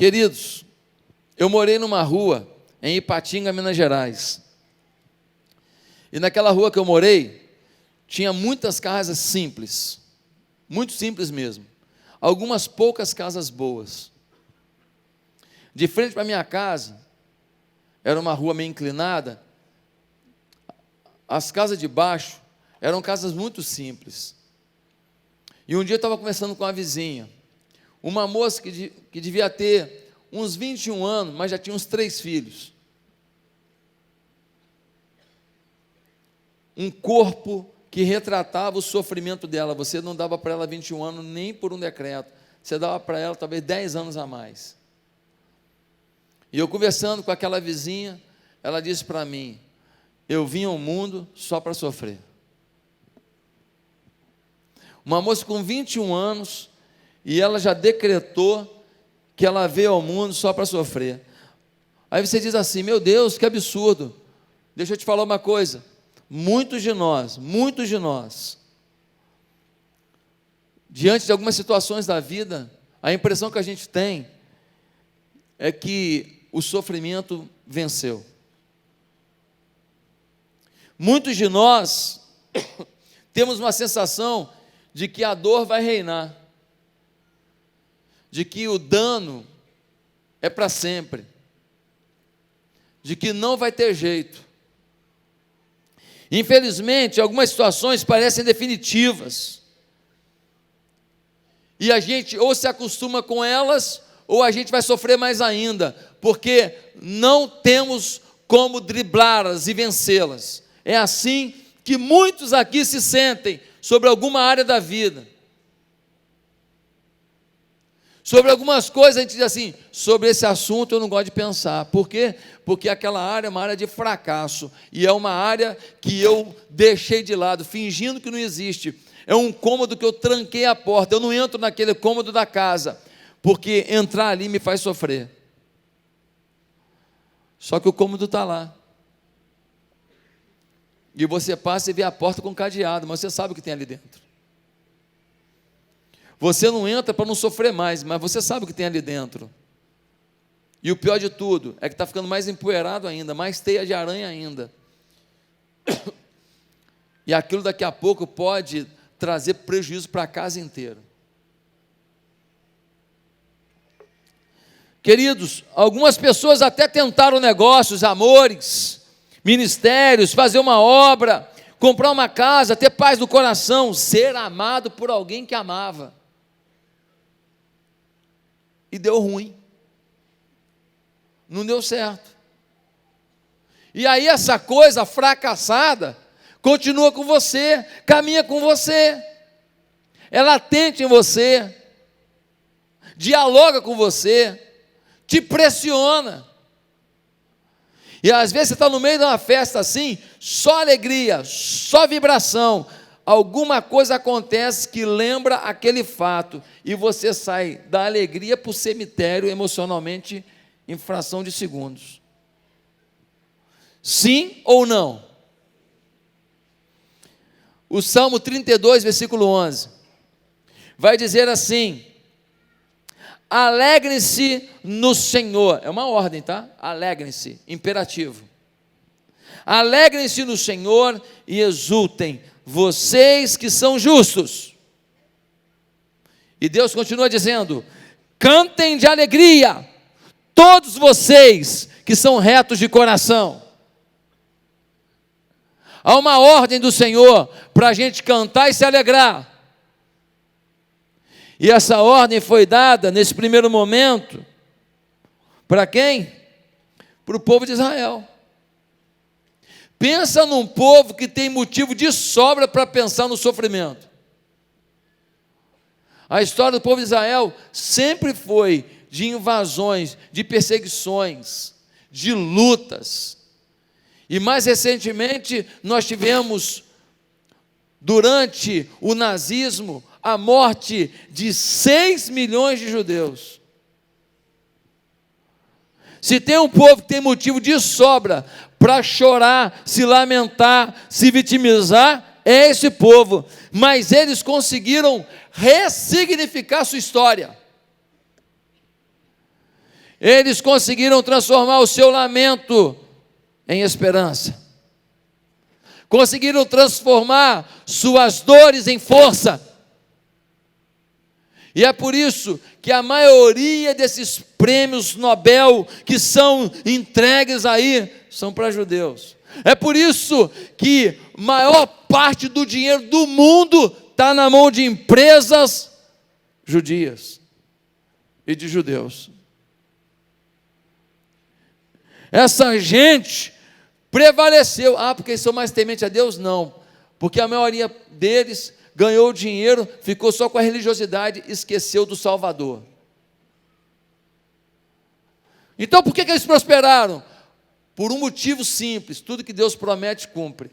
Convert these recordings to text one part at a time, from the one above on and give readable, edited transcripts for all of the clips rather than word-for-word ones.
Queridos, eu morei numa rua em Ipatinga, Minas Gerais. E naquela rua que eu morei, tinha muitas casas simples, muito simples mesmo. Algumas poucas casas boas. De frente para a minha casa, era uma rua meio inclinada. As casas de baixo eram casas muito simples. E um dia eu estava conversando com uma vizinha, uma moça que devia ter uns 21 anos, mas já tinha uns 3 filhos. Um corpo que retratava o sofrimento dela. Você não dava para ela 21 anos nem por um decreto. Você dava para ela talvez 10 anos a mais. E eu conversando com aquela vizinha, ela disse para mim: eu vim ao mundo só para sofrer. Uma moça com 21 anos, e ela já decretou que ela veio ao mundo só para sofrer. Aí você diz assim: meu Deus, que absurdo. Deixa eu te falar uma coisa. Muitos de nós, diante de algumas situações da vida, a impressão que a gente tem é que o sofrimento venceu. Muitos de nós temos uma sensação de que a dor vai reinar, de que o dano é para sempre, de que não vai ter jeito. Infelizmente, algumas situações parecem definitivas, e a gente ou se acostuma com elas, ou a gente vai sofrer mais ainda, porque não temos como driblá-las e vencê-las. É assim que muitos aqui se sentem sobre alguma área da vida. Sobre algumas coisas a gente diz assim: sobre esse assunto eu não gosto de pensar. Por quê? Porque aquela área é uma área de fracasso, e é uma área que eu deixei de lado, fingindo que não existe. É um cômodo que eu tranquei a porta, eu não entro naquele cômodo da casa, porque entrar ali me faz sofrer. Só que o cômodo está lá, e você passa e vê a porta com cadeado, mas você sabe o que tem ali dentro. Você não entra para não sofrer mais, mas você sabe o que tem ali dentro. E o pior de tudo é que está ficando mais empoeirado ainda, mais teia de aranha ainda. E aquilo daqui a pouco pode trazer prejuízo para a casa inteira. Queridos, algumas pessoas até tentaram negócios, amores, ministérios, fazer uma obra, comprar uma casa, ter paz no coração, ser amado por alguém que amava. E deu ruim, não deu certo. E aí essa coisa fracassada continua com você, caminha com você, é latente em você, dialoga com você, te pressiona. E às vezes você está no meio de uma festa assim, só alegria, só vibração, alguma coisa acontece que lembra aquele fato, e você sai da alegria para o cemitério emocionalmente em fração de segundos. Sim ou não? O Salmo 32, versículo 11, vai dizer assim: alegrem-se no Senhor. É uma ordem, tá? Alegrem-se, imperativo. Alegrem-se no Senhor e exultem, vocês que são justos. E Deus continua dizendo: cantem de alegria, todos vocês que são retos de coração. Há uma ordem do Senhor para a gente cantar e se alegrar. E essa ordem foi dada nesse primeiro momento para quem? Para o povo de Israel. Pensa num povo que tem motivo de sobra para pensar no sofrimento. A história do povo de Israel sempre foi de invasões, de perseguições, de lutas. E mais recentemente nós tivemos, durante o nazismo, a morte de 6 milhões de judeus. Se tem um povo que tem motivo de sobra para chorar, se lamentar, se vitimizar, é esse povo. Mas eles conseguiram ressignificar sua história. Eles conseguiram transformar o seu lamento em esperança. Conseguiram transformar suas dores em força. E é por isso que a maioria desses prêmios Nobel que são entregues aí são para judeus. É por isso que maior parte do dinheiro do mundo está na mão de empresas judias e de judeus. Essa gente prevaleceu. Porque são mais tementes a Deus? Não, porque a maioria deles ganhou dinheiro, ficou só com a religiosidade, esqueceu do Salvador. Então por que eles prosperaram? Por um motivo simples: tudo que Deus promete, cumpre.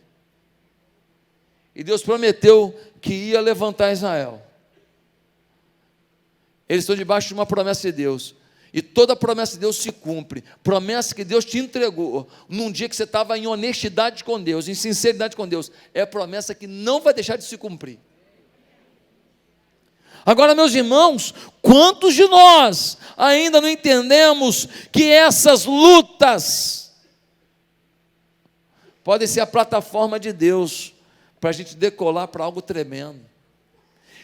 E Deus prometeu que ia levantar Israel. Eles estão debaixo de uma promessa de Deus. E toda promessa de Deus se cumpre. Promessa que Deus te entregou num dia que você estava em honestidade com Deus, em sinceridade com Deus, é promessa que não vai deixar de se cumprir. Agora, meus irmãos, quantos de nós ainda não entendemos que essas lutas podem ser a plataforma de Deus para a gente decolar para algo tremendo?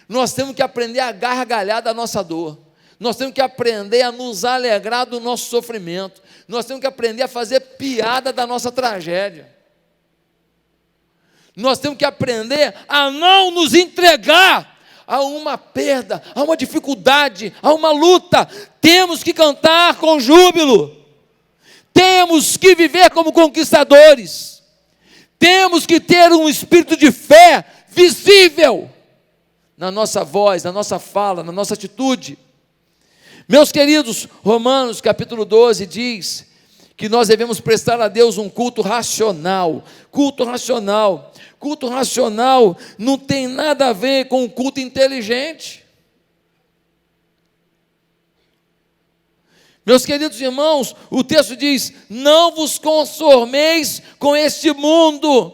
Nós temos que aprender a gargalhar da nossa dor. Nós temos que aprender a nos alegrar do nosso sofrimento. Nós temos que aprender a fazer piada da nossa tragédia. Nós temos que aprender a não nos entregar a uma perda, a uma dificuldade, a uma luta. Temos que cantar com júbilo. Temos que viver como conquistadores. Temos que ter um espírito de fé visível na nossa voz, na nossa fala, na nossa atitude. Meus queridos, Romanos capítulo 12 diz que nós devemos prestar a Deus um culto racional. Culto racional. Culto racional não tem nada a ver com o culto inteligente. Meus queridos irmãos, o texto diz: não vos conformeis com este mundo,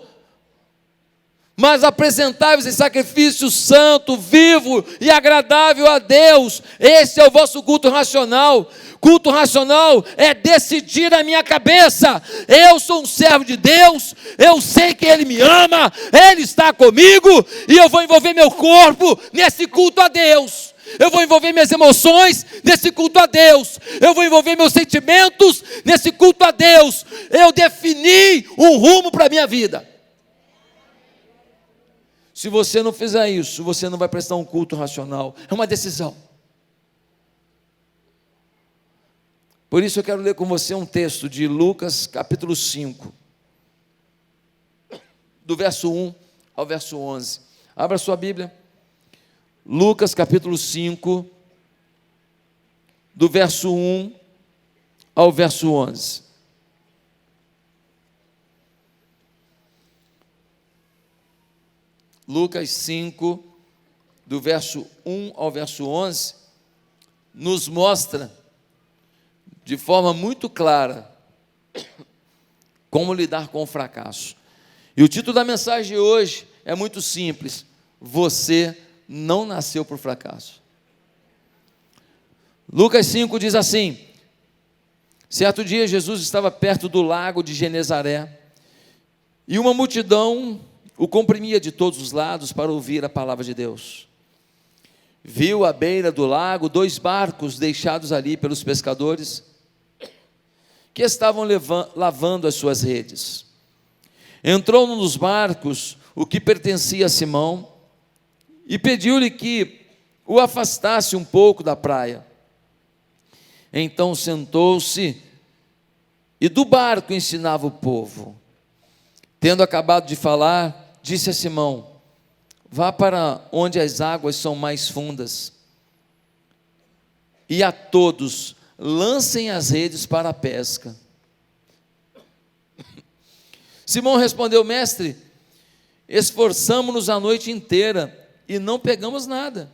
mas apresentai-vos em sacrifício santo, vivo e agradável a Deus. Esse é o vosso culto racional. Culto racional é decidir a minha cabeça: eu sou um servo de Deus, eu sei que Ele me ama, Ele está comigo, e eu vou envolver meu corpo nesse culto a Deus. Eu vou envolver minhas emoções nesse culto a Deus. Eu vou envolver meus sentimentos nesse culto a Deus. Eu defini um rumo para a minha vida. Se você não fizer isso, você não vai prestar um culto racional. É uma decisão. Por isso eu quero ler com você um texto de Lucas capítulo 5, do verso 1 ao verso 11. Abra sua Bíblia. Lucas capítulo 5, do verso 1 ao verso 11. Lucas 5, do verso 1 ao verso 11, nos mostra de forma muito clara como lidar com o fracasso. E o título da mensagem de hoje é muito simples: você não nasceu por fracasso. Lucas 5 diz assim: certo dia Jesus estava perto do lago de Genezaré, e uma multidão o comprimia de todos os lados para ouvir a palavra de Deus. Viu à beira do lago 2 barcos deixados ali pelos pescadores, que estavam lavando as suas redes. Entrou num dos barcos, o que pertencia a Simão, e pediu-lhe que o afastasse um pouco da praia. Então sentou-se e do barco ensinava o povo. Tendo acabado de falar, disse a Simão: vá para onde as águas são mais fundas, e a todos lancem as redes para a pesca. Simão respondeu: mestre, esforçamo-nos a noite inteira e não pegamos nada,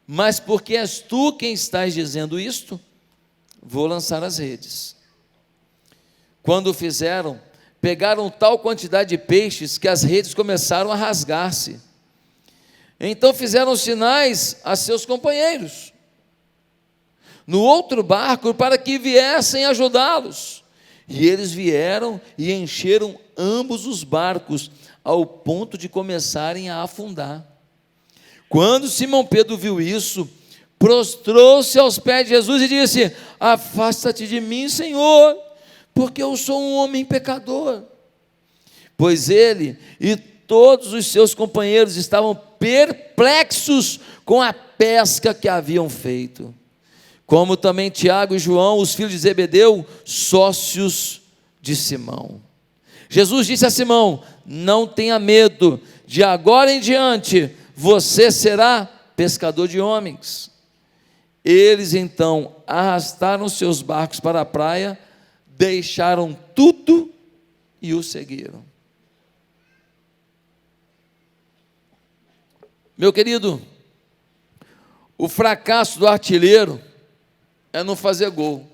mas porque és tu quem estás dizendo isto, vou lançar as redes. Quando o fizeram, pegaram tal quantidade de peixes que as redes começaram a rasgar-se. Então fizeram sinais a seus companheiros. no outro barco para que viessem ajudá-los. E eles vieram e encheram ambos os barcos, ao ponto de começarem a afundar. Quando Simão Pedro viu isso, prostrou-se aos pés de Jesus e disse: afasta-te de mim, Senhor, porque eu sou um homem pecador. Pois ele e todos os seus companheiros estavam perplexos com a pesca que haviam feito, como também Tiago e João, os filhos de Zebedeu, sócios de Simão. Jesus disse a Simão: não tenha medo, de agora em diante você será pescador de homens. Eles então arrastaram seus barcos para a praia, deixaram tudo e o seguiram. Meu querido, o fracasso do artilheiro é não fazer gol.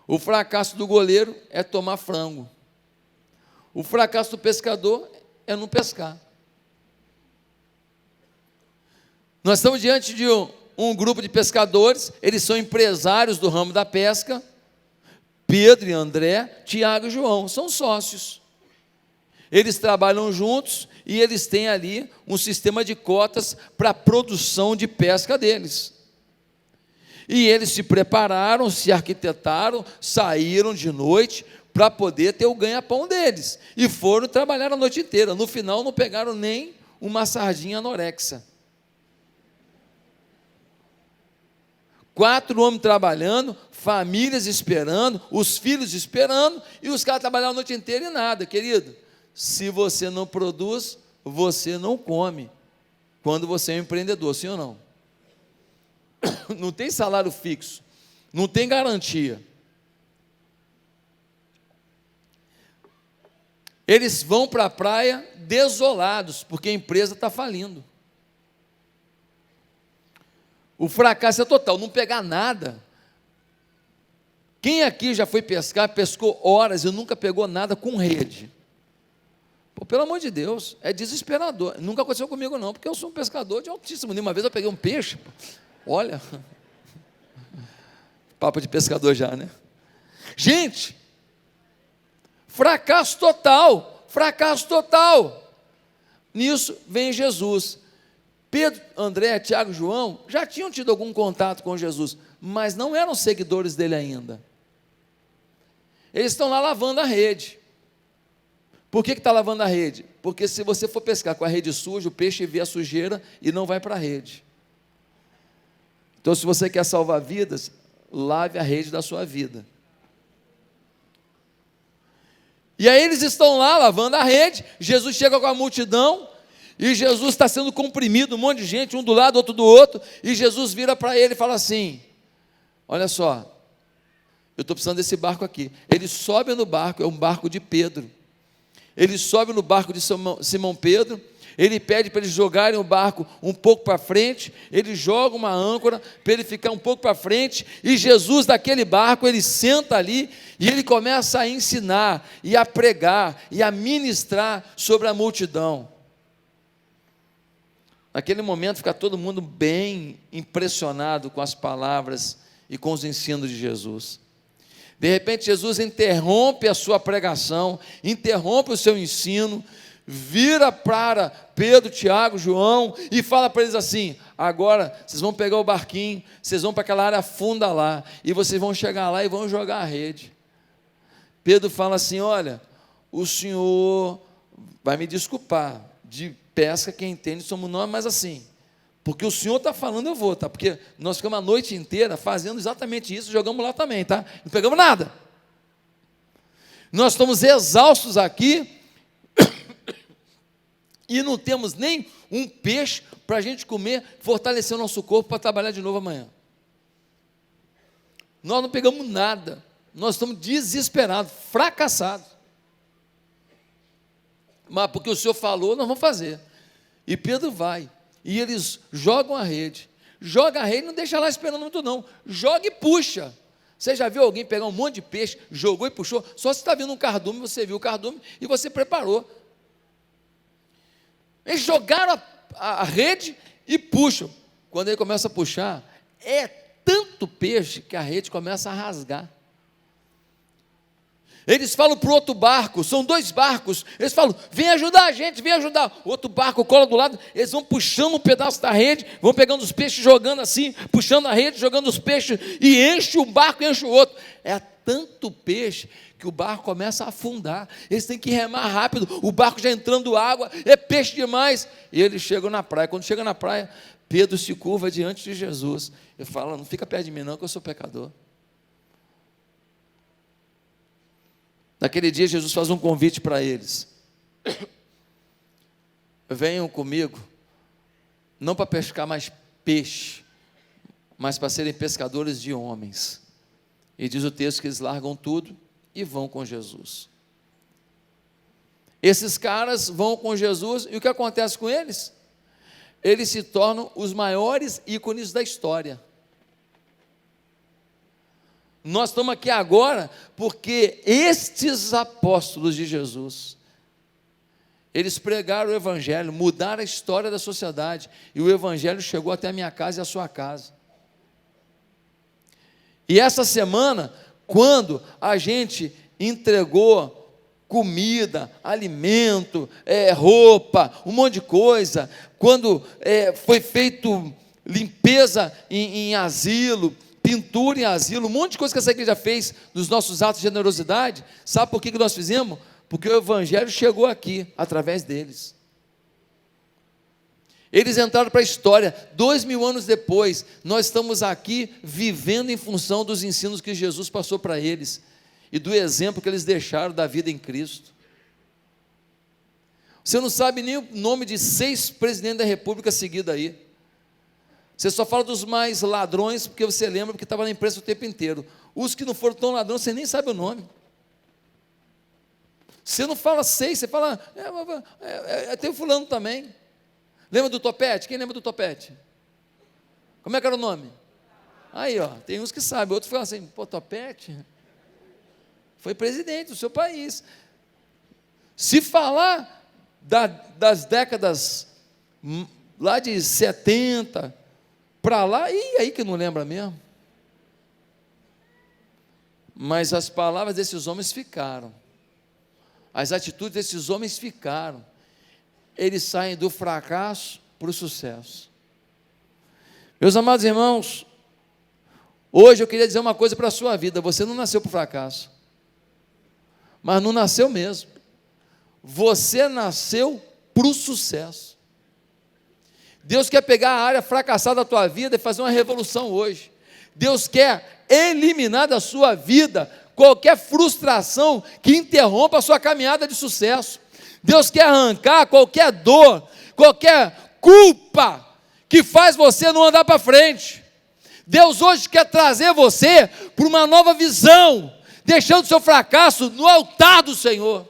O fracasso do goleiro é tomar frango. O fracasso do pescador é não pescar. Nós estamos diante de um grupo de pescadores, eles são empresários do ramo da pesca. Pedro e André, Tiago e João, são sócios. Eles trabalham juntos e eles têm ali um sistema de cotas para a produção de pesca deles. E eles se prepararam, se arquitetaram, saíram de noite para poder ter o ganha-pão deles. E foram trabalhar a noite inteira. No final não pegaram nem uma sardinha anorexa. 4 homens trabalhando, famílias esperando, os filhos esperando, e os caras trabalharam a noite inteira e nada, querido. Se você não produz, você não come, quando você é um empreendedor, sim ou não? Não tem salário fixo, não tem garantia. Eles vão para a praia desolados, porque a empresa está falindo. O fracasso é total, não pegar nada. Quem aqui já foi pescar, pescou horas e nunca pegou nada com rede? Pô, pelo amor de Deus, é desesperador. Nunca aconteceu comigo não, porque eu sou um pescador de altíssimo nível. Uma vez eu peguei um peixe, pô, olha, papo de pescador já, né? Gente, fracasso total, fracasso total. Nisso vem Jesus. Pedro, André, Tiago e João já tinham tido algum contato com Jesus, mas não eram seguidores dele ainda. Eles estão lá lavando a rede. Por que está lavando a rede? Porque se você for pescar com a rede suja, o peixe vê a sujeira e não vai para a rede. Então, se você quer salvar vidas, lave a rede da sua vida. E aí eles estão lá lavando a rede, Jesus chega com a multidão, e Jesus está sendo comprimido, um monte de gente, um do lado, outro do outro, e Jesus vira para ele e fala assim: olha só, eu estou precisando desse barco aqui. Ele sobe no barco, é um barco de Pedro. Ele sobe no barco de Simão Pedro, ele pede para eles jogarem o barco um pouco para frente, ele joga uma âncora para ele ficar um pouco para frente, e Jesus daquele barco, ele senta ali, e ele começa a ensinar, e a pregar, e a ministrar sobre a multidão. Naquele momento fica todo mundo bem impressionado com as palavras e com os ensinos de Jesus. De repente Jesus interrompe a sua pregação, interrompe o seu ensino, vira para Pedro, Tiago, João e fala para eles assim: agora vocês vão pegar o barquinho, vocês vão para aquela área funda lá, e vocês vão chegar lá e vão jogar a rede. Pedro fala assim: olha, o senhor vai me desculpar, de pesca quem entende somos nós, mas assim, porque o senhor está falando, eu vou, tá? Porque nós ficamos a noite inteira fazendo exatamente isso, jogamos lá também, tá? Não pegamos nada. Nós estamos exaustos aqui e não temos nem um peixe para a gente comer, fortalecer o nosso corpo para trabalhar de novo amanhã. Nós não pegamos nada, nós estamos desesperados, fracassados. Mas porque o senhor falou, nós vamos fazer. E Pedro vai, e eles jogam a rede. Joga a rede, não deixa lá esperando muito não, joga e puxa. Você já viu alguém pegar um monte de peixe, jogou e puxou? Só se está vindo um cardume, você viu o cardume e você preparou. Eles jogaram a rede e puxam. Quando ele começa a puxar, é tanto peixe que a rede começa a rasgar. Eles falam para o outro barco, são 2 barcos, eles falam, vem ajudar a gente, vem ajudar. O outro barco cola do lado, eles vão puxando um pedaço da rede, vão pegando os peixes, jogando assim, puxando a rede, jogando os peixes, e enche um barco, enche o outro. É tanto peixe que o barco começa a afundar, eles têm que remar rápido, o barco já entrando água, é peixe demais. E eles chegam na praia, quando chega na praia, Pedro se curva diante de Jesus, e fala, não fica perto de mim não, que eu sou pecador. Naquele dia, Jesus faz um convite para eles: venham comigo, não para pescar mais peixe, mas para serem pescadores de homens. E diz o texto que eles largam tudo e vão com Jesus. Esses caras vão com Jesus, e o que acontece com eles? Eles se tornam os maiores ícones da história. Nós estamos aqui agora porque estes apóstolos de Jesus, eles pregaram o Evangelho, mudaram a história da sociedade, e o Evangelho chegou até a minha casa e a sua casa. E essa semana, quando a gente entregou comida, alimento, roupa, um monte de coisa, quando foi feito limpeza em asilo, pintura em asilo, um monte de coisa que essa igreja fez nos nossos atos de generosidade, sabe por que nós fizemos? Porque o Evangelho chegou aqui, através deles. Eles entraram para a história, 2000 anos depois, nós estamos aqui vivendo em função dos ensinos que Jesus passou para eles, e do exemplo que eles deixaram da vida em Cristo. Você não sabe nem o nome de 6 presidentes da república seguidos aí. Você só fala dos mais ladrões, porque você lembra, porque estava na imprensa o tempo inteiro. Os que não foram tão ladrões, você nem sabe o nome. Você não fala 6, você fala, tem o fulano também. Lembra do Topete? Quem lembra do Topete? Como é que era o nome? Aí, ó, tem uns que sabem, outros falam assim, pô, Topete foi presidente do seu país. Se falar das décadas lá de 70 para lá, e aí que não lembra mesmo. Mas as palavras desses homens ficaram, as atitudes desses homens ficaram. Eles saem do fracasso para o sucesso. Meus amados irmãos, hoje eu queria dizer uma coisa para a sua vida: você não nasceu para o fracasso, mas não nasceu mesmo. Você nasceu para o sucesso. Deus quer pegar a área fracassada da tua vida e fazer uma revolução hoje. Deus quer eliminar da sua vida qualquer frustração que interrompa a sua caminhada de sucesso. Deus quer arrancar qualquer dor, qualquer culpa que faz você não andar para frente. Deus hoje quer trazer você para uma nova visão, deixando o seu fracasso no altar do Senhor.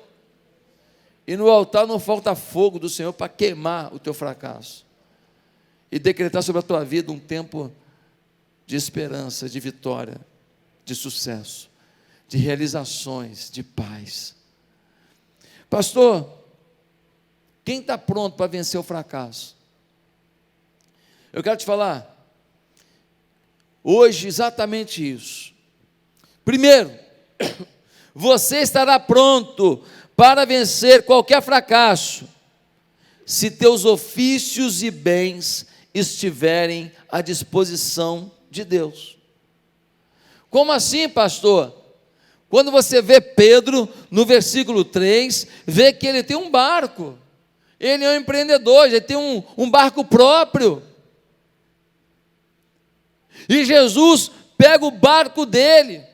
E no altar não falta fogo do Senhor para queimar o teu fracasso e decretar sobre a tua vida um tempo de esperança, de vitória, de sucesso, de realizações, de paz. Pastor, quem está pronto para vencer o fracasso? Eu quero te falar hoje exatamente isso. Primeiro, você estará pronto para vencer qualquer fracasso se teus ofícios e bens estiverem à disposição de Deus. Como assim, pastor? Quando você vê Pedro, no versículo 3, vê que ele tem um barco, ele é um empreendedor, ele tem um barco próprio, e Jesus pega o barco dele,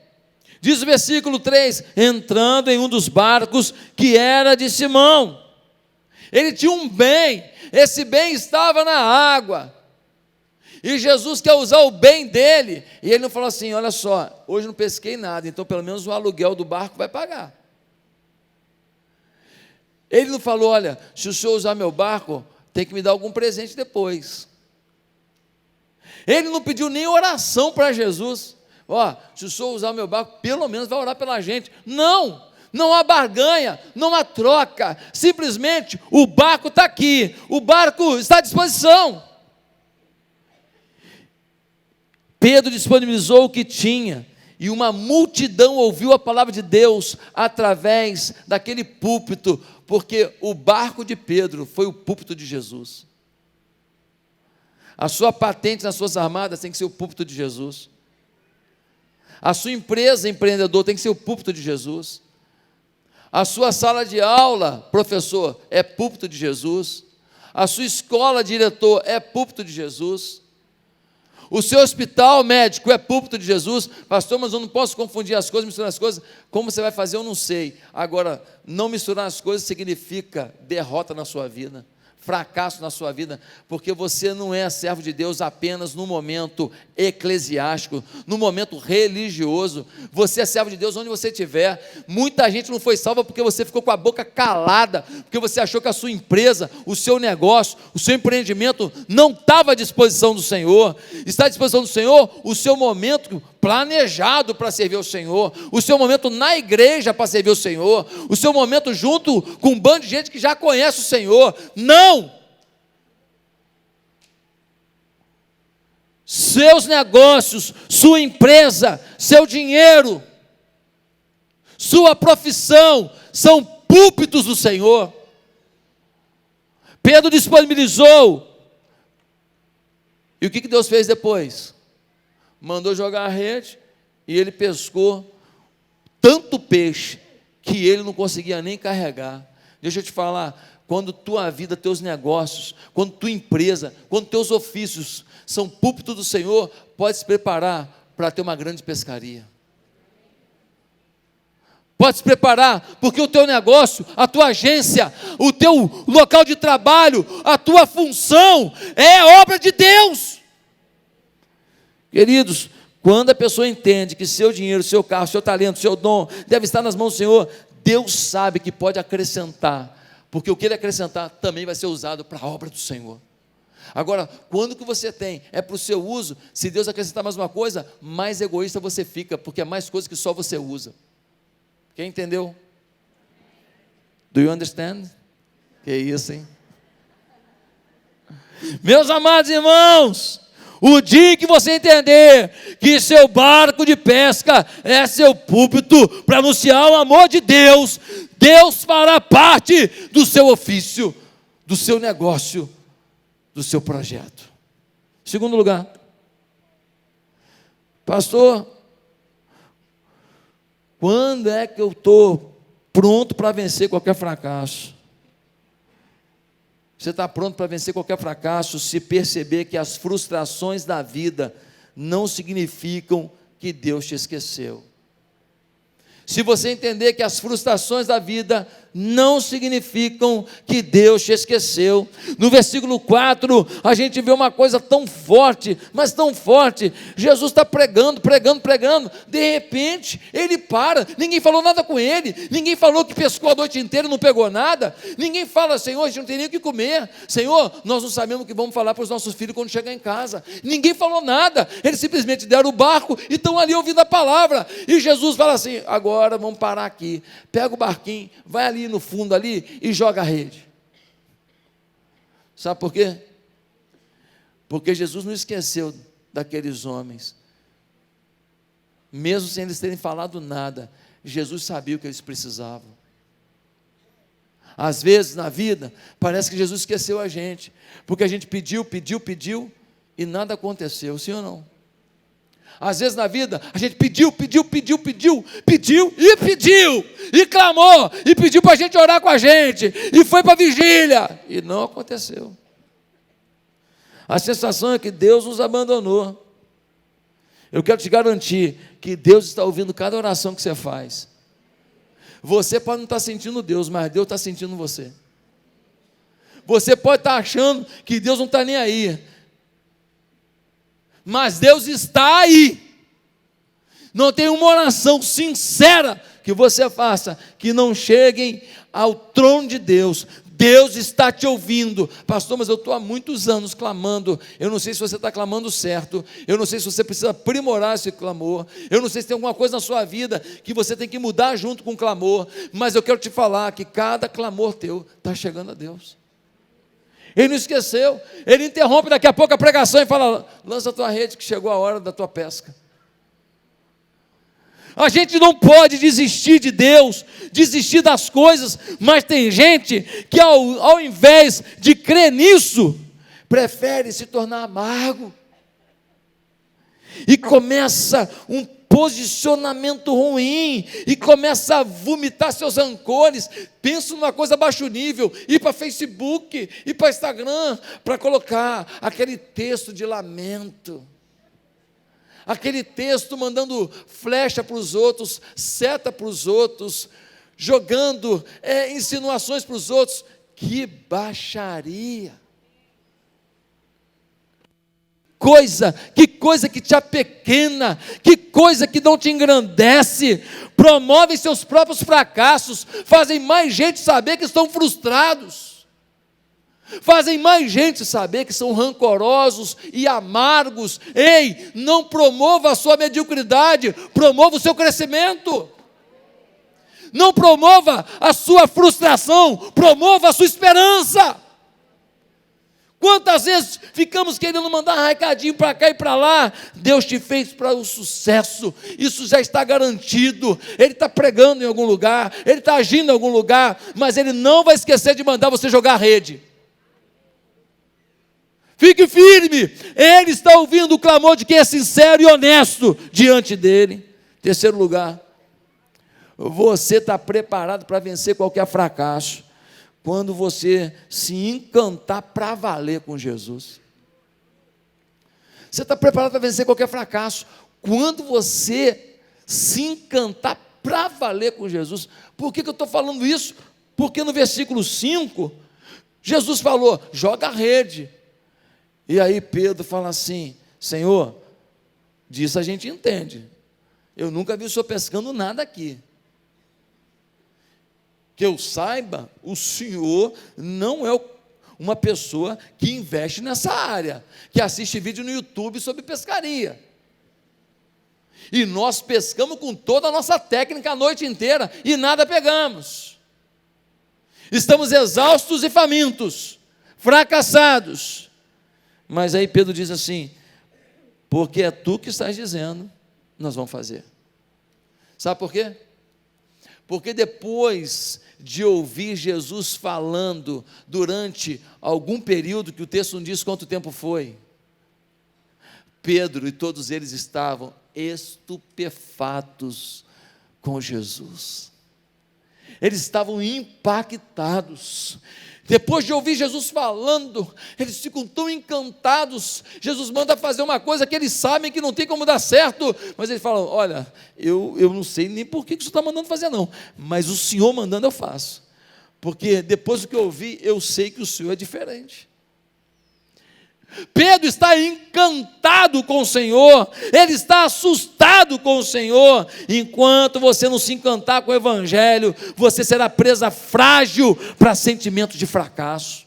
diz o versículo 3, entrando em um dos barcos que era de Simão. Ele tinha um bem, esse bem estava na água, e Jesus quer usar o bem dele, e ele não falou assim, olha só, hoje não pesquei nada, então pelo menos o aluguel do barco vai pagar. Ele não falou, olha, se o senhor usar meu barco, tem que me dar algum presente depois. Ele não pediu nem oração para Jesus, se o senhor usar meu barco, pelo menos vai orar pela gente. Não há barganha, não há troca, simplesmente o barco está aqui, o barco está à disposição. Pedro disponibilizou o que tinha, e uma multidão ouviu a palavra de Deus através daquele púlpito, porque o barco de Pedro foi o púlpito de Jesus. A sua patente nas suas armadas tem que ser o púlpito de Jesus. A sua empresa, empreendedor, tem que ser o púlpito de Jesus. A sua sala de aula, professor, é púlpito de Jesus. A sua escola, diretor, é púlpito de Jesus. O seu hospital médico é púlpito de Jesus. Pastor, mas eu não posso confundir as coisas, misturar as coisas. Como você vai fazer, eu não sei. Agora, não misturar as coisas significa derrota na sua vida, fracasso na sua vida, porque você não é servo de Deus apenas no momento eclesiástico, no momento religioso. Você é servo de Deus onde você estiver. Muita gente não foi salva porque você ficou com a boca calada, porque você achou que a sua empresa, o seu negócio, o seu empreendimento não estava à disposição do Senhor. Está à disposição do Senhor o seu momento planejado para servir ao Senhor, o seu momento na igreja para servir ao Senhor, o seu momento junto com um bando de gente que já conhece o Senhor. Não! Seus negócios, sua empresa, seu dinheiro, sua profissão são púlpitos do Senhor. Pedro disponibilizou. E o que Deus fez depois? Mandou jogar a rede e ele pescou tanto peixe que ele não conseguia nem carregar. Deixa eu te falar, quando tua vida, teus negócios, quando tua empresa, quando teus ofícios são púlpito do Senhor, pode se preparar para ter uma grande pescaria. Pode se preparar, porque o teu negócio, a tua agência, o teu local de trabalho, a tua função é obra de Deus. Queridos, quando a pessoa entende que seu dinheiro, seu carro, seu talento, seu dom deve estar nas mãos do Senhor, Deus sabe que pode acrescentar, porque o que Ele acrescentar também vai ser usado para a obra do Senhor. Agora, quando o que você tem é para o seu uso, se Deus acrescentar mais uma coisa, mais egoísta você fica, porque é mais coisa que só você usa. Quem entendeu? Do you understand? Que isso, hein? Meus amados irmãos, o dia que você entender que seu barco de pesca é seu púlpito para anunciar o amor de Deus, Deus fará parte do seu ofício, do seu negócio, do seu projeto. Segundo lugar, pastor, quando é que eu estou pronto para vencer qualquer fracasso? Você está pronto para vencer qualquer fracasso se perceber que as frustrações da vida não significam que Deus te esqueceu. Se você entender que as frustrações da vida não significam que Deus te esqueceu. No versículo 4, a gente vê uma coisa tão forte, mas tão forte. Jesus está pregando, de repente, ele para, ninguém falou nada com ele, ninguém falou que pescou a noite inteira e não pegou nada, ninguém fala, Senhor, a gente não tem nem o que comer, Senhor, nós não sabemos o que vamos falar para os nossos filhos quando chegar em casa, ninguém falou nada, eles simplesmente deram o barco e estão ali ouvindo a palavra, e Jesus fala assim, agora vamos parar aqui, pega o barquinho, vai ali no fundo ali e joga a rede. Sabe por quê? Porque Jesus não esqueceu daqueles homens, mesmo sem eles terem falado nada, Jesus sabia o que eles precisavam. Às vezes na vida, parece que Jesus esqueceu a gente, porque a gente pediu e nada aconteceu, sim ou não? Às vezes na vida, a gente pediu, e clamou, e pediu para a gente orar com a gente, e foi para a vigília, e não aconteceu. A sensação é que Deus nos abandonou. Eu quero te garantir que Deus está ouvindo cada oração que você faz. Você pode não estar sentindo Deus, mas Deus está sentindo você. Você pode estar achando que Deus não está nem aí, mas Deus está aí. Não tem uma oração sincera que você faça que não cheguem ao trono de Deus. Deus está te ouvindo. Pastor, mas eu estou há muitos anos clamando. Eu não sei se você está clamando certo. Eu não sei se você precisa aprimorar esse clamor. Eu não sei se tem alguma coisa na sua vida que você tem que mudar junto com o clamor. Mas eu quero te falar que cada clamor teu está chegando a Deus. Ele não esqueceu. Ele interrompe daqui a pouco a pregação e fala: lança a tua rede que chegou a hora da tua pesca. A gente não pode desistir de Deus, desistir das coisas, mas tem gente que ao invés de crer nisso, prefere se tornar amargo. E começa um posicionamento ruim, e começa a vomitar seus rancores. Pensa numa coisa baixo nível, ir para Facebook, ir para Instagram, para colocar aquele texto de lamento, aquele texto mandando flecha para os outros, seta para os outros, jogando insinuações para os outros. Que baixaria! Que coisa que te apequena, que coisa que não te engrandece, promovem seus próprios fracassos, fazem mais gente saber que estão frustrados, fazem mais gente saber que são rancorosos e amargos. Ei, não promova a sua mediocridade, promova o seu crescimento. Não promova a sua frustração, promova a sua esperança. Quantas vezes ficamos querendo mandar um recadinho para cá e para lá? Deus te fez para o sucesso, isso já está garantido. Ele está pregando em algum lugar, Ele está agindo em algum lugar, mas Ele não vai esquecer de mandar você jogar a rede. Fique firme, Ele está ouvindo o clamor de quem é sincero e honesto diante dEle. Terceiro lugar, você está preparado para vencer qualquer fracasso quando você se encantar para valer com Jesus. Você está preparado para vencer qualquer fracasso quando você se encantar para valer com Jesus. Por que eu estou falando isso? Porque no versículo 5, Jesus falou: joga a rede. E aí Pedro fala assim: Senhor, disso a gente entende, eu nunca vi o Senhor pescando nada aqui. Que eu saiba, o Senhor não é uma pessoa que investe nessa área, que assiste vídeo no YouTube sobre pescaria. E nós pescamos com toda a nossa técnica a noite inteira e nada pegamos. Estamos exaustos e famintos, fracassados. Mas aí Pedro diz assim: porque é tu que estás dizendo, nós vamos fazer. Sabe por quê? Porque depois de ouvir Jesus falando durante algum período, que o texto não diz quanto tempo foi, Pedro e todos eles estavam estupefatos com Jesus. Eles estavam impactados. Depois de ouvir Jesus falando, eles ficam tão encantados. Jesus manda fazer uma coisa que eles sabem que não tem como dar certo, mas eles falam: olha, eu não sei nem por que o Senhor está mandando fazer não, mas o Senhor mandando eu faço, porque depois do que eu ouvi, eu sei que o Senhor é diferente. Pedro está encantado com o Senhor, ele está assustado com o Senhor. Enquanto você não se encantar com o Evangelho, você será presa frágil para sentimentos de fracasso.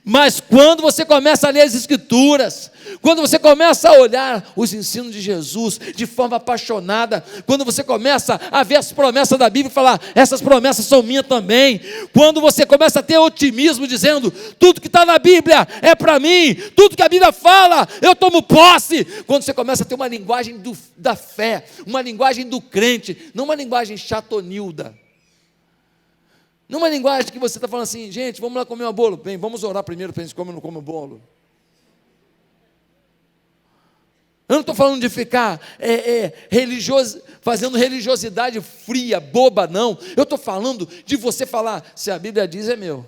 Mas quando você começa a ler as Escrituras, quando você começa a olhar os ensinos de Jesus de forma apaixonada, quando você começa a ver as promessas da Bíblia e falar: essas promessas são minhas também, quando você começa a ter otimismo dizendo: tudo que está na Bíblia é para mim, tudo que a Bíblia fala, eu tomo posse, quando você começa a ter uma linguagem da fé, uma linguagem do crente, não uma linguagem chatonilda, não uma linguagem que você está falando assim: gente, vamos lá comer um bolo. Bem, vamos orar primeiro para a gente comer ou não come o bolo. Eu não estou falando de ficar fazendo religiosidade fria, boba, não. Eu estou falando de você falar: se a Bíblia diz, é meu.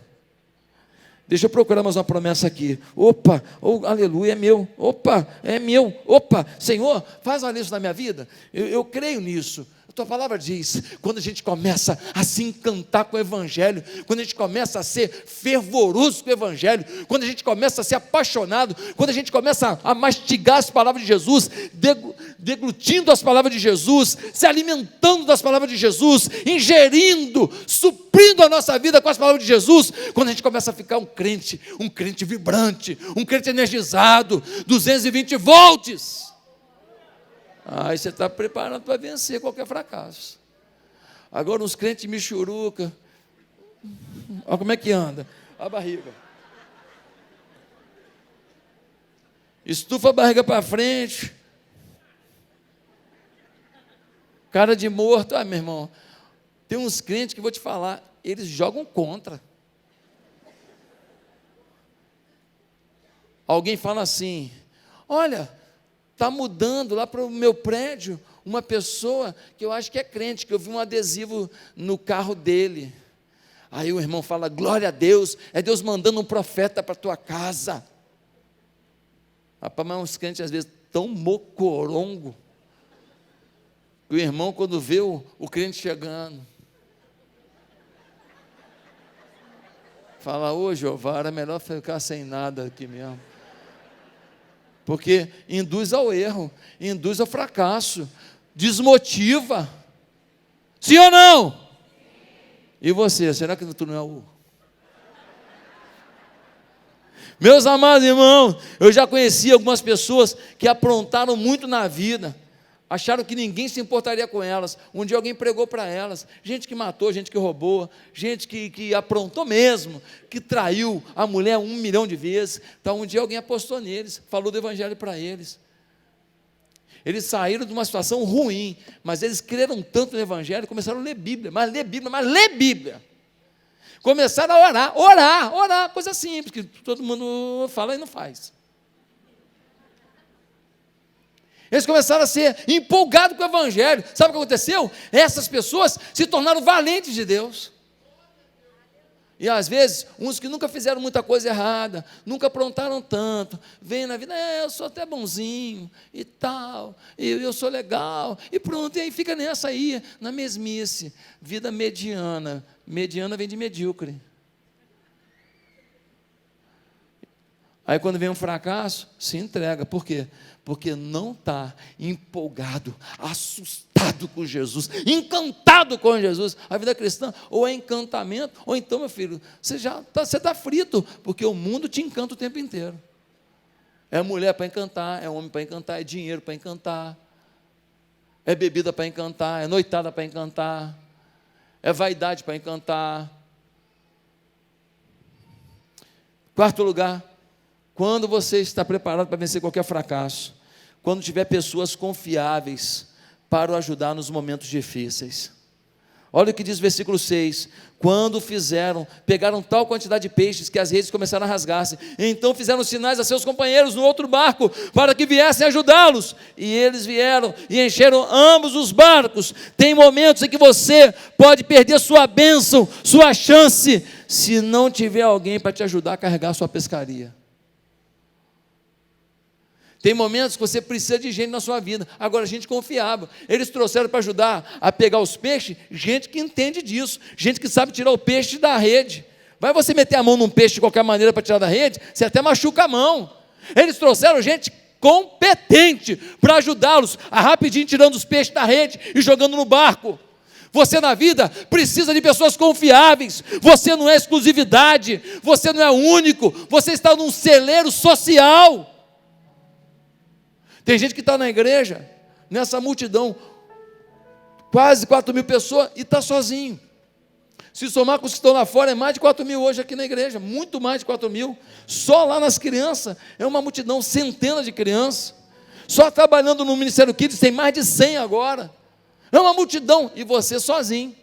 Deixa eu procurar mais uma promessa aqui. Opa, aleluia, é meu. Opa, é meu. Opa, Senhor, faz uma lista na minha vida. Eu creio nisso. A tua palavra diz: quando a gente começa a se encantar com o Evangelho, quando a gente começa a ser fervoroso com o Evangelho, quando a gente começa a ser apaixonado, quando a gente começa a mastigar as palavras de Jesus, deglutindo as palavras de Jesus, se alimentando das palavras de Jesus, ingerindo, suprindo a nossa vida com as palavras de Jesus, quando a gente começa a ficar um crente vibrante, um crente energizado, 220 volts. Aí você está preparado para vencer qualquer fracasso. Agora uns crentes michuruca, olha como é que anda, a barriga. estufa a barriga para frente, cara de morto. Meu irmão, tem uns crentes que vou te falar, eles jogam contra. Alguém fala assim: olha, está mudando lá para o meu prédio uma pessoa que eu acho que é crente, que eu vi um adesivo no carro dele. Aí o irmão fala: glória a Deus, é Deus mandando um profeta para a tua casa. Rapaz, mas uns crentes às vezes tão mocorongo, que o irmão, quando vê o crente chegando, fala: ô Jeová, era melhor ficar sem nada aqui mesmo. Porque induz ao erro, induz ao fracasso, desmotiva. Sim ou não? E você, será que tu não é o... Meus amados irmãos, eu já conheci algumas pessoas que aprontaram muito na vida, acharam que ninguém se importaria com elas. Um dia alguém pregou para elas, gente que matou, gente que roubou, gente que aprontou mesmo, que traiu a mulher 1 milhão de vezes. Então um dia alguém apostou neles, falou do evangelho para eles. Eles saíram de uma situação ruim, mas eles creram tanto no evangelho, começaram a ler Bíblia, mas ler Bíblia. Começaram a orar, coisa simples, que todo mundo fala e não faz. Eles começaram a ser empolgados com o evangelho. Sabe o que aconteceu? Essas pessoas se tornaram valentes de Deus. E às vezes, uns que nunca fizeram muita coisa errada, nunca aprontaram tanto, vêm na vida: eu sou até bonzinho e tal, e eu sou legal, e pronto, e aí fica nessa aí, na mesmice, vida mediana. Mediana vem de medíocre. Aí quando vem um fracasso, se entrega. Por quê? Porque não está empolgado, assustado com Jesus, encantado com Jesus. A vida cristã ou é encantamento, ou então, meu filho, você está frito, porque o mundo te encanta o tempo inteiro. É mulher para encantar, é homem para encantar, é dinheiro para encantar, é bebida para encantar, é noitada para encantar, é vaidade para encantar. Quarto lugar, quando você está preparado para vencer qualquer fracasso, quando tiver pessoas confiáveis para o ajudar nos momentos difíceis. Olha o que diz o versículo 6: quando pegaram tal quantidade de peixes que as redes começaram a rasgar-se, então fizeram sinais a seus companheiros no outro barco, para que viessem ajudá-los, e eles vieram e encheram ambos os barcos. Tem momentos em que você pode perder sua bênção, sua chance, se não tiver alguém para te ajudar a carregar a sua pescaria. Tem momentos que você precisa de gente na sua vida. Agora, gente confiável. Eles trouxeram para ajudar a pegar os peixes, gente que entende disso, gente que sabe tirar o peixe da rede. Vai você meter a mão num peixe de qualquer maneira para tirar da rede, você até machuca a mão. Eles trouxeram gente competente para ajudá-los a rapidinho tirando os peixes da rede e jogando no barco. Você na vida precisa de pessoas confiáveis. Você não é exclusividade, você não é único, você está num celeiro social. Tem gente que está na igreja, nessa multidão, quase 4.000 pessoas, e está sozinho. Se somar com os que estão lá fora, é mais de 4.000 hoje aqui na igreja, muito mais de 4.000. Só lá nas crianças, é uma multidão, centenas de crianças. Só trabalhando no Ministério Kids, tem mais de 100 agora. É uma multidão, e você sozinho.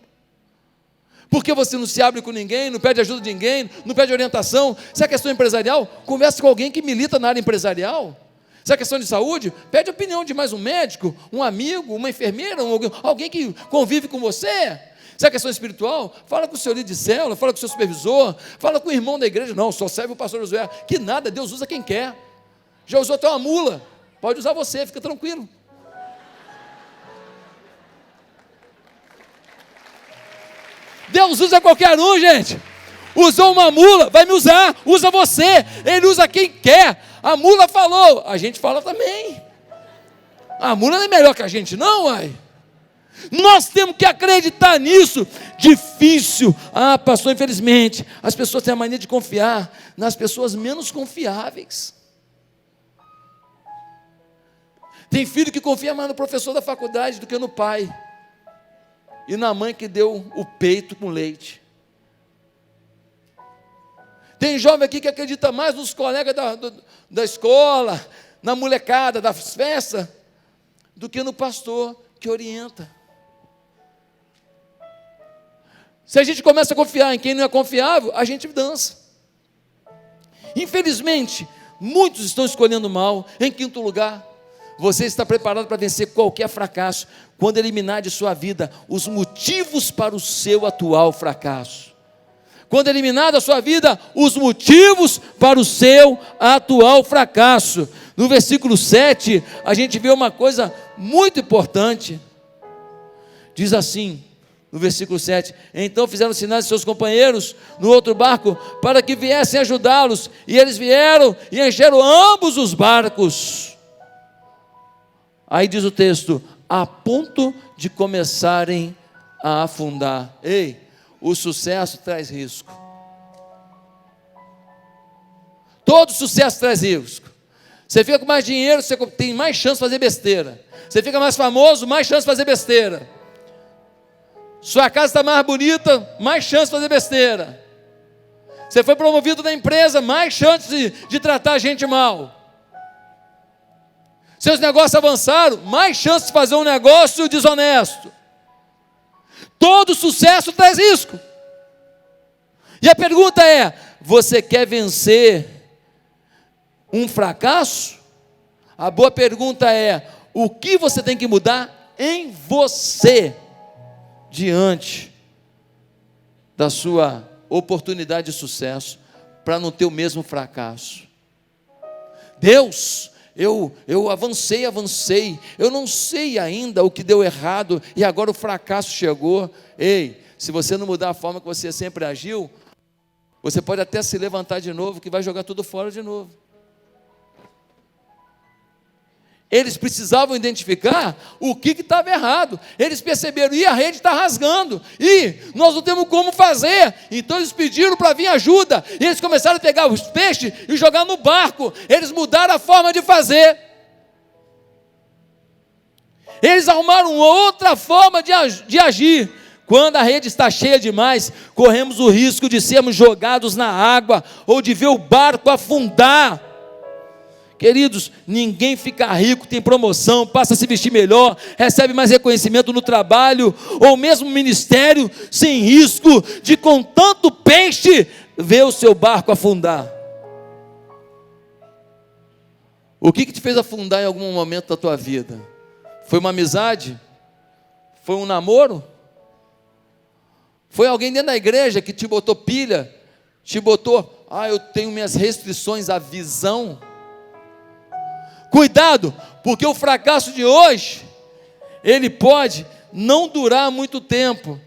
Porque você não se abre com ninguém, não pede ajuda de ninguém, não pede orientação. Se é questão empresarial, converse com alguém que milita na área empresarial. Se é questão de saúde, pede a opinião de mais um médico, um amigo, uma enfermeira, alguém que convive com você. Se é questão espiritual, fala com o seu líder de célula, fala com o seu supervisor, fala com o irmão da igreja. Não, só serve o pastor Josué. Que nada, Deus usa quem quer. Já usou até uma mula, pode usar você, fica tranquilo. Deus usa qualquer um, gente. Usou uma mula, vai me usar, usa você. Ele usa quem quer. A mula falou, a gente fala também. A mula não é melhor que a gente, não, uai. Nós temos que acreditar nisso. Difícil. Pastor, infelizmente, as pessoas têm a mania de confiar nas pessoas menos confiáveis. Tem filho que confia mais no professor da faculdade do que no pai. E na mãe que deu o peito com leite. Tem jovem aqui que acredita mais nos colegas da escola, na molecada das festas, do que no pastor que orienta. Se a gente começa a confiar em quem não é confiável, a gente dança. Infelizmente, muitos estão escolhendo mal. Em quinto lugar, você está preparado para vencer qualquer fracasso quando eliminar de sua vida os motivos para o seu atual fracasso. Quando eliminar da sua vida os motivos para o seu atual fracasso. No versículo 7, a gente vê uma coisa muito importante. Diz assim, no versículo 7, então fizeram sinais de seus companheiros no outro barco, para que viessem ajudá-los, e eles vieram e encheram ambos os barcos. Aí diz o texto, a ponto de começarem a afundar. Ei, o sucesso traz risco. Todo sucesso traz risco. Você fica com mais dinheiro, você tem mais chance de fazer besteira. Você fica mais famoso, mais chance de fazer besteira. Sua casa está mais bonita, mais chance de fazer besteira. Você foi promovido na empresa, mais chance de tratar a gente mal. Seus negócios avançaram, mais chance de fazer um negócio desonesto. Todo sucesso traz risco. E a pergunta é, você quer vencer um fracasso? A boa pergunta é, o que você tem que mudar em você, diante da sua oportunidade de sucesso, para não ter o mesmo fracasso? Deus, eu avancei, eu não sei ainda o que deu errado, e agora o fracasso chegou. Ei, se você não mudar a forma que você sempre agiu, você pode até se levantar de novo, que vai jogar tudo fora de novo. Eles precisavam identificar o que estava errado. Eles perceberam, a rede está rasgando, nós não temos como fazer. Então eles pediram para vir ajuda, e eles começaram a pegar os peixes e jogar no barco. Eles mudaram a forma de fazer. Eles arrumaram outra forma de agir. Quando a rede está cheia demais, corremos o risco de sermos jogados na água, ou de ver o barco afundar. Queridos, ninguém fica rico, tem promoção, passa a se vestir melhor, recebe mais reconhecimento no trabalho, ou mesmo ministério, sem risco de, com tanto peixe, ver o seu barco afundar. O que te fez afundar em algum momento da tua vida? Foi uma amizade? Foi um namoro? Foi alguém dentro da igreja que te botou pilha? Te botou, eu tenho minhas restrições à visão? Cuidado, porque o fracasso de hoje, ele pode não durar muito tempo,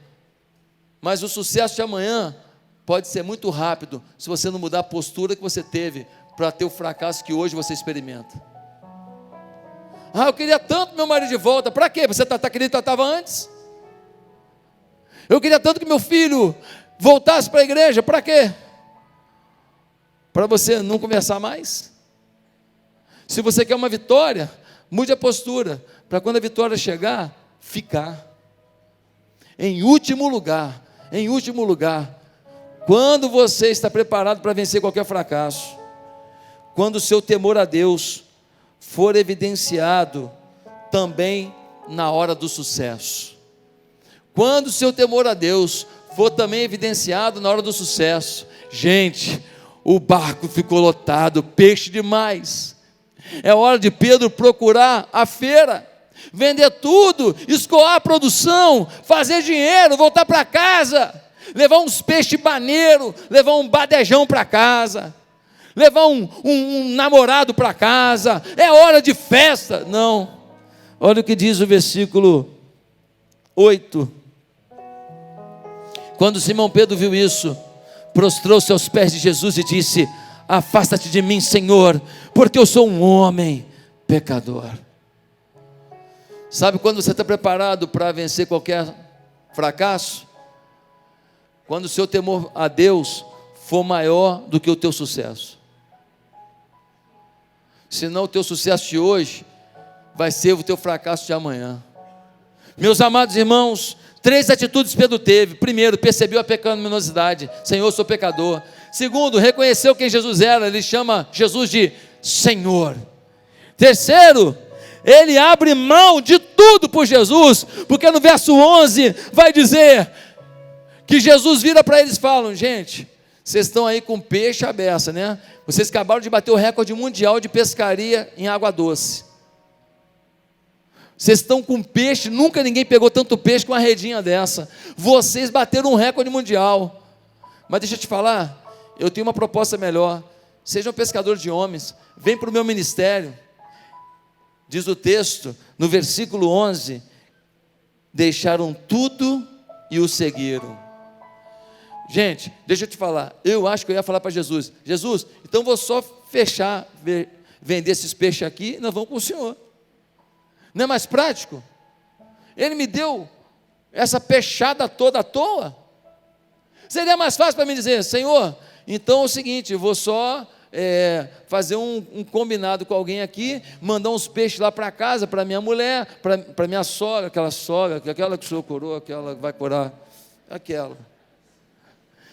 mas o sucesso de amanhã pode ser muito rápido, se você não mudar a postura que você teve, para ter o fracasso que hoje você experimenta. Eu queria tanto meu marido de volta, para quê? Você está querendo que eu estava antes? Eu queria tanto que meu filho voltasse para a igreja, para quê? Para você não conversar mais? Se você quer uma vitória, mude a postura, para quando a vitória chegar, ficar. Em último lugar, quando você está preparado para vencer qualquer fracasso, quando o seu temor a Deus for evidenciado também na hora do sucesso. Quando o seu temor a Deus for também evidenciado na hora do sucesso. Gente, o barco ficou lotado, peixe demais. É hora de Pedro procurar a feira, vender tudo, escoar a produção, fazer dinheiro, voltar para casa, levar uns peixes baneiros, levar um badejão para casa, levar um namorado para casa. É hora de festa. Não, olha o que diz o versículo 8. Quando Simão Pedro viu isso, prostrou-se aos pés de Jesus e disse: afasta-te de mim, Senhor, porque eu sou um homem pecador. Sabe quando você está preparado para vencer qualquer fracasso? Quando o seu temor a Deus for maior do que o teu sucesso. Senão o teu sucesso de hoje vai ser o teu fracasso de amanhã. Meus amados irmãos, 3 atitudes Pedro teve. Primeiro, percebeu a pecaminosidade. Senhor, eu sou pecador. Segundo, reconheceu quem Jesus era. Ele chama Jesus de Senhor. Terceiro, ele abre mão de tudo por Jesus, porque no verso 11 vai dizer que Jesus vira para eles e fala: gente, vocês estão aí com peixe à beça, né? Vocês acabaram de bater o recorde mundial de pescaria em água doce. Vocês estão com peixe, nunca ninguém pegou tanto peixe com uma redinha dessa. Vocês bateram um recorde mundial. Mas deixa eu te falar, eu tenho uma proposta melhor. Sejam pescadores de homens, vem para o meu ministério. Diz o texto, no versículo 11, deixaram tudo e o seguiram. Gente, deixa eu te falar, eu acho que eu ia falar para Jesus: Jesus, então vou só fechar, vender esses peixes aqui, e nós vamos com o Senhor. Não é mais prático? Ele me deu essa peixada toda à toa. Seria mais fácil para mim dizer: Senhor, então é o seguinte, eu vou só fazer um combinado com alguém aqui, mandar uns peixes lá para casa, para minha mulher, para minha sogra, aquela que o Senhor curou, aquela que vai curar, aquela.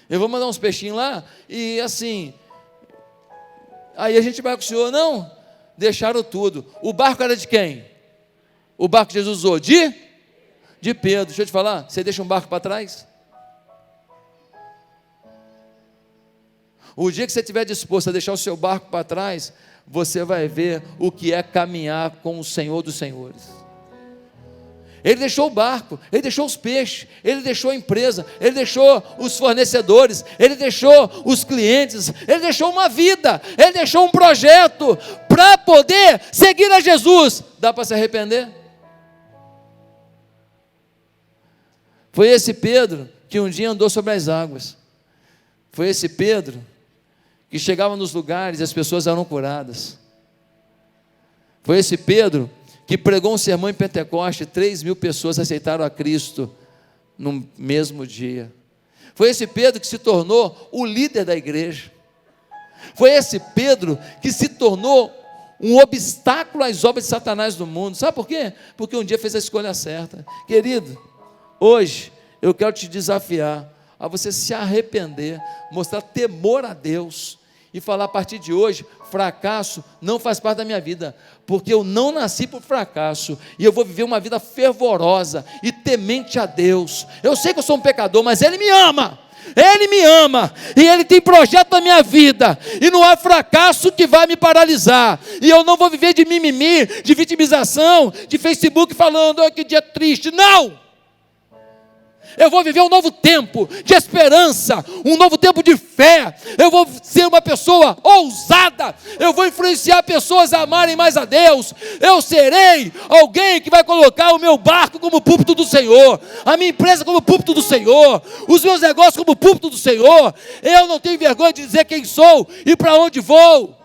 Eu vou mandar uns peixinhos lá, e assim, aí a gente vai com o Senhor. Não, deixaram tudo. O barco era de quem? O barco que Jesus usou? De Pedro. Deixa eu te falar, você deixa um barco para trás? O dia que você estiver disposto a deixar o seu barco para trás, você vai ver o que é caminhar com o Senhor dos Senhores. Ele deixou o barco, ele deixou os peixes, ele deixou a empresa, ele deixou os fornecedores, ele deixou os clientes, ele deixou uma vida, ele deixou um projeto para poder seguir a Jesus. Dá para se arrepender? Foi esse Pedro que um dia andou sobre as águas. Foi esse Pedro que chegava nos lugares e as pessoas eram curadas. Foi esse Pedro que pregou um sermão em Pentecoste, 3.000 pessoas aceitaram a Cristo no mesmo dia. Foi esse Pedro que se tornou o líder da igreja. Foi esse Pedro que se tornou um obstáculo às obras de Satanás no mundo. Sabe por quê? Porque um dia fez a escolha certa. Querido, hoje eu quero te desafiar a você se arrepender, mostrar temor a Deus e falar: a partir de hoje, fracasso não faz parte da minha vida, porque eu não nasci por fracasso, e eu vou viver uma vida fervorosa e temente a Deus. Eu sei que eu sou um pecador, mas Ele me ama, e Ele tem projeto na minha vida, e não há fracasso que vai me paralisar, e eu não vou viver de mimimi, de vitimização, de Facebook falando: que dia triste. Não! Eu vou viver um novo tempo de esperança, um novo tempo de fé. Eu vou ser uma pessoa ousada, eu vou influenciar pessoas a amarem mais a Deus. Eu serei alguém que vai colocar o meu barco como púlpito do Senhor, a minha empresa como púlpito do Senhor, os meus negócios como púlpito do Senhor. Eu não tenho vergonha de dizer quem sou e para onde vou.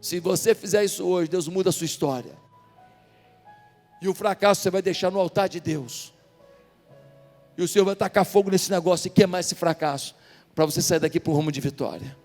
Se você fizer isso hoje, Deus muda a sua história, e o fracasso você vai deixar no altar de Deus. E o Senhor vai tacar fogo nesse negócio e queimar esse fracasso, para você sair daqui para um rumo de vitória.